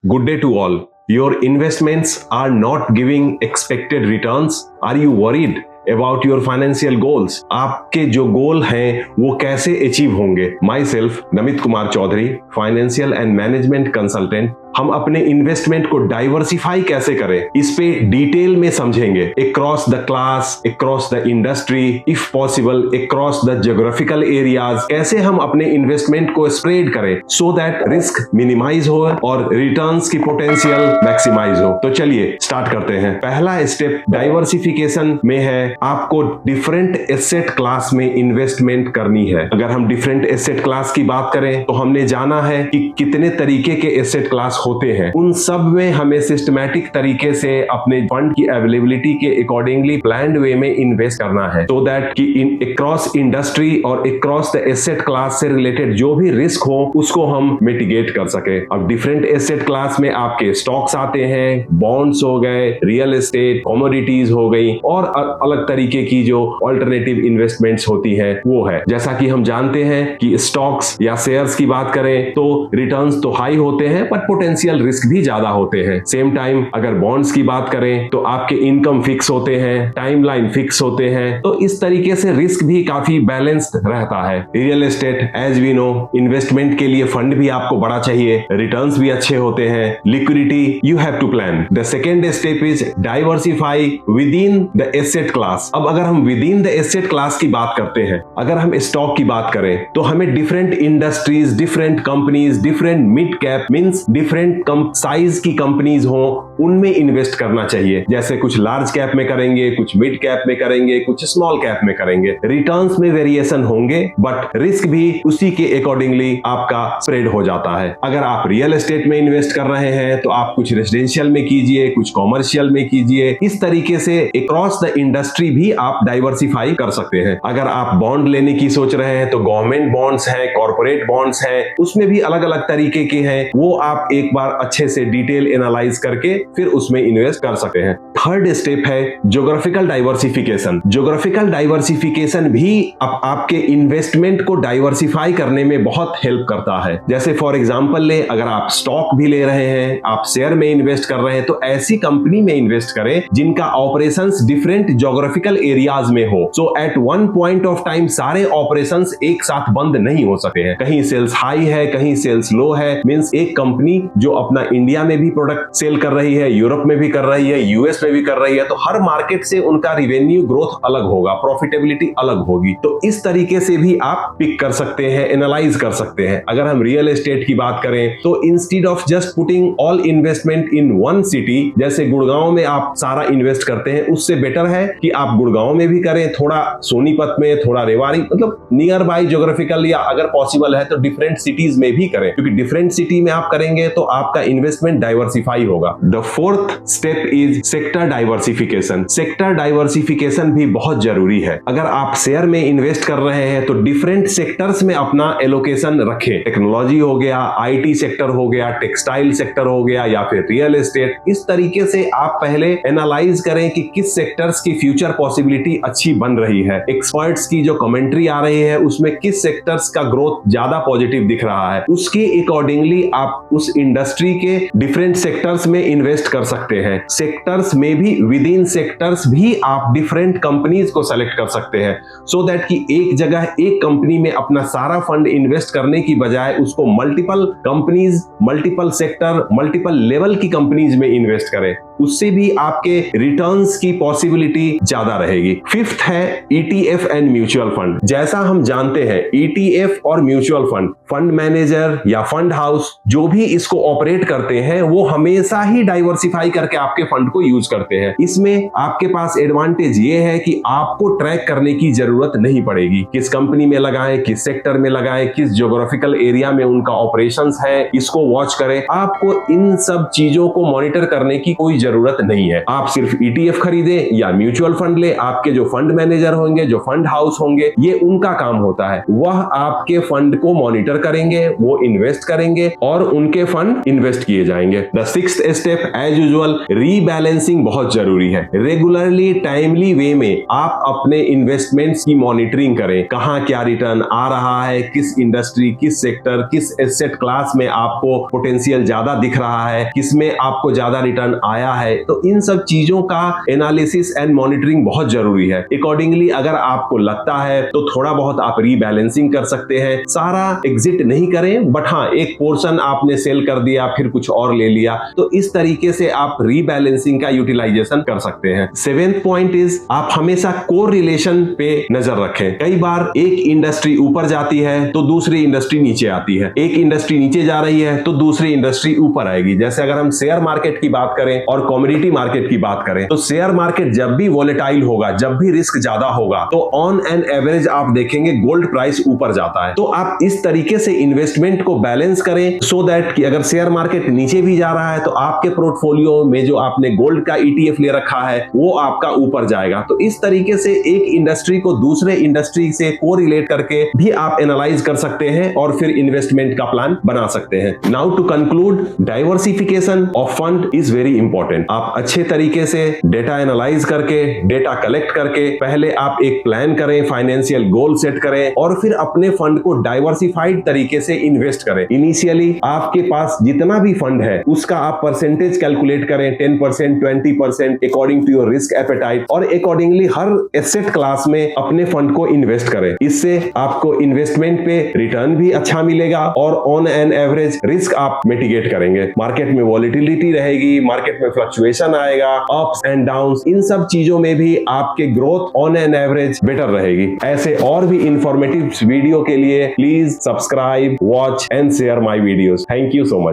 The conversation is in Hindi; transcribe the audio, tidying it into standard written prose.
Good day to all. Your investments are not giving expected returns. Are you worried about your financial goals? आपके जो गोल हैं वो कैसे अचीव होंगे? Myself Namit Kumar Chaudhary, financial and management consultant. हम अपने इन्वेस्टमेंट को डाइवर्सिफाई कैसे करें, इस पे डिटेल में समझेंगे। Across the class, across the industry, if possible across the geographical areas, कैसे हम अपने इन्वेस्टमेंट को स्प्रेड करें सो दैट रिस्क मिनिमाइज हो और रिटर्न्स की पोटेंशियल मैक्सिमाइज हो। तो चलिए स्टार्ट करते हैं। पहला स्टेप डाइवर्सिफिकेशन में है, आपको डिफरेंट एसेट क्लास में इन्वेस्टमेंट करनी है। अगर हम डिफरेंट एसेट क्लास की बात करें तो हमने जाना है कि कितने तरीके के एसेट क्लास होते हैं। उन सब में हमें सिस्टमैटिक तरीके से अपने फंड की अवेलेबिलिटी के अकॉर्डिंगली प्लान्ड वे में इन्वेस्ट करना है, सो दैट कि अक्रॉस इंडस्ट्री और अक्रॉस द एसेट क्लास से रिलेटेड जो भी रिस्क हो उसको हम मिटिगेट कर सके। अब डिफरेंट एसेट क्लास में आपके स्टॉक्स आते हैं, बॉन्ड्स हो गए, रियल एस्टेट, कमोडिटीज हो गई और अलग तरीके की जो ऑल्टरनेटिव इन्वेस्टमेंट्स होती है वो है। जैसा कि हम जानते हैं कि स्टॉक्स या शेयर्स की बात करें तो रिटर्न्स तो हाई होते हैं पर पोटेंशियल रिस्क भी ज्यादा होते हैं। सेम टाइम अगर बॉन्ड्स की बात करें तो आपके इनकम फिक्स होते हैं, टाइमलाइन फिक्स होते हैं, तो इस तरीके से रिस्क भी काफी बैलेंस्ड रहता है। Real estate as we know, investment के लिए फंड भी आपको बड़ा चाहिए, रिटर्न्स भी अच्छे होते हैं, liquidity you have to plan. The second step is diversify within the asset class. अब अगर हम within the asset class की बात करते हैं, अगर हम स्टॉक की बात करें तो हमें different industries, different companies, different mid cap means different size की कंपनीज हो उनमें इन्वेस्ट करना चाहिए। जैसे कुछ लार्ज कैप में करेंगे, कुछ मिड कैप में करेंगे, कुछ स्मॉल कैप में करेंगे। रिटर्न्स में वेरिएशन होंगे बट रिस्क भी उसी के अकॉर्डिंगली आपका स्प्रेड हो जाता है। अगर आप रियल एस्टेट में इन्वेस्ट कर रहे हैं तो आप कुछ रेजिडेंशियल में कीजिए, कुछ कॉमर्शियल में कीजिए। इस तरीके से अक्रॉस द इंडस्ट्री भी आप डाइवर्सिफाई कर सकते हैं। अगर आप बॉन्ड लेने की सोच रहे हैं तो गवर्नमेंट बॉन्ड्स है, कॉर्पोरेट बॉन्ड्स है, उसमें भी अलग अलग तरीके के हैं, वो आप एक बार अच्छे से डिटेल एनालाइज करके फिर उसमें इन्वेस्ट कर सकते हैं। थर्ड स्टेप है ज्योग्राफिकल डाइवर्सिफिकेशन। ज्योग्राफिकल डाइवर्सिफिकेशन भी आपके इन्वेस्टमेंट को डाइवर्सिफाई करने में बहुत हेल्प करता है। जैसे फॉर एग्जांपल ले, अगर आप स्टॉक भी ले रहे हैं, आप शेयर में इन्वेस्ट कर रहे हैं तो ऐसी कंपनी में इन्वेस्ट करें जिनका ऑपरेशंस डिफरेंट ज्योग्राफिकल एरियाज में हो। So at one point of time सारे ऑपरेशंस एक साथ बंद नहीं हो सकते हैं। कहीं सेल्स हाई है, कहीं सेल्स लो है, मींस एक कंपनी जो अपना इंडिया में भी प्रोडक्ट सेल कर रही है, यूरोप में भी कर रही है, यूएस में भी कर रही है, तो हर मार्केट से उनका रिवेन्यू ग्रोथ अलग होगा, प्रॉफिटेबिलिटी अलग होगी। तो इस तरीके से भी आप पिक कर सकते हैं, एनालाइज कर सकते हैं। अगर हम रियल एस्टेट की बात करें तो instead of just putting all investment in one city, जैसे गुड़गांव में आप सारा इन्वेस्ट करते हैं, उससे बेटर है कि आप गुड़गांव में भी करें, थोड़ा सोनीपत में, थोड़ा रेवाड़ी, मतलब नियर बाय ज्योग्राफिकल, या अगर पॉसिबल है तो डिफरेंट सिटीज में भी करें, क्योंकि डिफरेंट सिटी में आप करेंगे तो आपका इन्वेस्टमेंट डाइवर्सिफाई होगा। The fourth step is sector diversification. Sector diversification भी बहुत जरूरी है। अगर आप शेयर में इन्वेस्ट कर रहे हैं तो डिफरेंट सेक्टर्स में अपना एलोकेशन रखें। टेक्नोलॉजी हो गया, आईटी सेक्टर हो गया, टेक्सटाइल सेक्टर हो गया, या फिर रियल एस्टेट। इस तरीके से आप पहले एनालाइज करें कि किस सेक्टर्स की फ्यूचर पॉसिबिलिटी अच्छी बन रही है, एक्सपर्ट्स की जो कमेंट्री आ रही है उसमें किस सेक्टर्स का ग्रोथ ज्यादा पॉजिटिव दिख रहा है, उसके अकॉर्डिंगली आप उस इंडस्ट्री के डिफरेंट सेक्टर्स में इन्वेस्ट कर सकते हैं। सेक्टर्स में भी, विद इन सेक्टर्स भी आप डिफरेंट कंपनीज को सेलेक्ट कर सकते हैं, सो दैट कि एक जगह एक कंपनी में अपना सारा फंड इन्वेस्ट करने की बजाय उसको multiple companies, multiple sector, multiple level की कंपनीज में इन्वेस्ट करें। उससे भी आपके रिटर्न्स की पॉसिबिलिटी ज्यादा रहेगी। फिफ्थ है ईटीएफ एंड म्यूचुअल फंड। जैसा हम जानते हैं ईटीएफ और म्यूचुअल फंड, फंड मैनेजर या फंड हाउस जो भी इसको ऑपरेट करते हैं वो हमेशा ही डाइवर्सिफाई करके आपके फंड को यूज करते हैं। इसमें आपके पास एडवांटेज ये है कि आपको ट्रैक करने की जरूरत नहीं पड़ेगी, किस कंपनी में लगाएं, किस सेक्टर में लगाएं, किस ज्योग्राफिकल एरिया में उनका ऑपरेशंस है, इसको वॉच करें। आपको इन सब चीजों को मॉनिटर करने की कोई जरूरत नहीं है। आप सिर्फ ETF खरीदें या म्यूचुअल फंड ले, आपके जो फंड मैनेजर होंगे, जो फंड हाउस होंगे, ये उनका काम होता है। वह आपके फंड को मॉनिटर करेंगे, वो इन्वेस्ट करेंगे और उनके फंड इन्वेस्ट किए जाएंगे। The sixth step as usual, rebalancing बहुत जरूरी है। रेगुलरली टाइमली वे में आप अपने इन्वेस्टमेंट्स की मॉनिटरिंग करें, कहां क्या रिटर्न आ रहा है, किस इंडस्ट्री, किस सेक्टर, किस एसेट क्लास में आपको पोटेंशियल ज्यादा दिख रहा है, किसमें आपको ज्यादा रिटर्न आया है। तो इन सब चीजों का एनालिसिस एंड मॉनिटरिंग बहुत जरूरी है। अकॉर्डिंगली अगर आपको लगता है तो थोड़ा बहुत आप रीबैलेंसिंग कर सकते हैं। सारा एग्जिट नहीं करें, बट हाँ, एक पोर्शन आपने सेल कर दिया, फिर कुछ और ले लिया, तो इस तरीके से आप रीबैलेंसिंग का यूटिलाइजेशन कर सकते हैं। सेवेंथ पॉइंट इज, आप हमेशा कोरिलेशन पे नजर रखें। कई बार एक इंडस्ट्री ऊपर जाती है तो दूसरी इंडस्ट्री नीचे आती है, एक इंडस्ट्री नीचे जा रही है तो दूसरी इंडस्ट्री ऊपर आएगी। जैसे अगर हम शेयर मार्केट की बात करें और कमोडिटी मार्केट की बात करें, तो शेयर मार्केट जब भी वोलेटाइल होगा, जब भी रिस्क ज्यादा होगा, तो ऑन एन एवरेज आप देखेंगे गोल्ड प्राइस ऊपर जाता है। तो आप इस तरीके से इन्वेस्टमेंट को बैलेंस करें सो दैट कि अगर शेयर मार्केट नीचे भी जा रहा है तो आपके पोर्टफोलियो में जो आपने गोल्ड का ETF ले रखा है वो आपका ऊपर जाएगा। तो इस तरीके से एक इंडस्ट्री को दूसरे इंडस्ट्री से कोरिलेट करके भी आप एनालाइज कर सकते हैं और फिर इन्वेस्टमेंट का प्लान बना सकते हैं। Now to conclude, diversification of fund is very important. आप अच्छे तरीके से डेटा एनालाइज करके, डेटा कलेक्ट करके पहले आप एक प्लान करें, फाइनेंशियल गोल सेट करें और फिर अपने फंड को डाइवर्सिफाइड तरीके से इन्वेस्ट करें। इनिशियली आपके पास जितना भी फंड है उसका आप परसेंटेज कैलकुलेट करें, 10%, 20% according to your risk appetite, और अकॉर्डिंगली हर एसेट क्लास में अपने फंड को इन्वेस्ट करें। इससे आपको इन्वेस्टमेंट पे रिटर्न भी अच्छा मिलेगा और ऑन एन एवरेज रिस्क आप मिटिगेट करेंगे। मार्केट में वॉलिटिलिटी रहेगी, मार्केट में फ्लक्चुएशन आएगा, अप्स एंड डाउन्स, इन सब चीजों में भी आपके growth on an average better रहेगी। ऐसे और भी इंफॉर्मेटिव वीडियो के लिए please subscribe, watch and share my videos. Thank you so much.